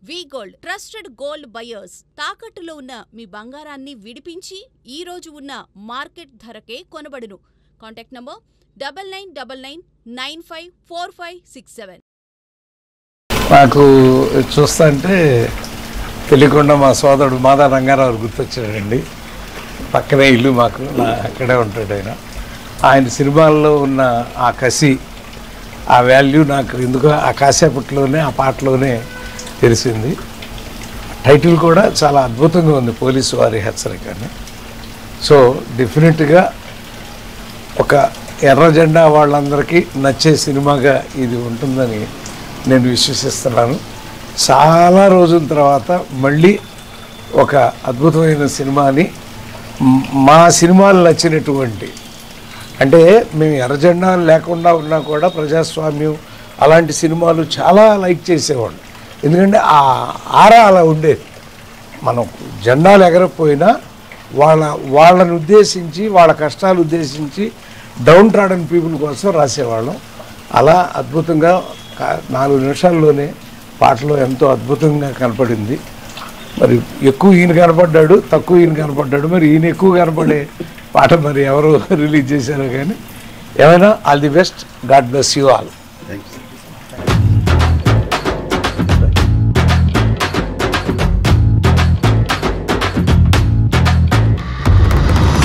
వి gold trusted gold buyers తాకట్టులో ఉన్న మీ బంగారాన్ని విడిపించి ఈ రోజు ఉన్న మార్కెట్ ధరకే కొనబడును. Contact number 9999954567. నాకు చూస్తుంటే తెలియకుండా మా సోదరుడు మాదా రంగారావు గుర్తొచ్చాడండి. పక్కనే ఇల్లు మాకు, అక్కడే ఉంటాడు ఆయన. ఆయన సినిమాల్లో ఉన్న ఆ కసి, ఆ వాల్యూ నాకు ఎందుకో ఆ కాసేపట్లోనే ఆ పాటలోనే తెలిసింది. టైటిల్ కూడా చాలా అద్భుతంగా ఉంది, పోలీసు వారి హెచ్చరిక అని. సో డెఫినెట్గా ఒక ఎర్ర జెండా వాళ్ళందరికీ నచ్చే సినిమాగా ఇది ఉంటుందని నేను విశ్వసిస్తున్నాను. చాలా రోజుల తర్వాత మళ్ళీ ఒక అద్భుతమైన సినిమాని, మా సినిమాలు నచ్చినటువంటి, అంటే మేము ఎర్రజెండాలు లేకుండా ఉన్నా కూడా ప్రజాస్వామ్యం అలాంటి సినిమాలు చాలా లైక్ చేసేవాళ్ళు. ఎందుకంటే ఆ ఆరా అలా ఉండేది. మనం జెండాలు ఎగరపోయినా వాళ్ళని ఉద్దేశించి, వాళ్ళ కష్టాలు ఉద్దేశించి డౌన్ ట్రాడన్ పీపుల్ కోసం రాసేవాళ్ళం. అలా అద్భుతంగా 4 నిమిషాల్లోనే పాటలో ఎంతో అద్భుతంగా కనపడింది. మరి ఎక్కువ ఈయన కనపడ్డాడు, తక్కువ ఈయన కనపడ్డాడు. మరి ఈయన ఎక్కువ కనపడే పాట మరి ఎవరు రిలీజ్ చేశారో కానీ, ఏమైనా all the best. God bless you all.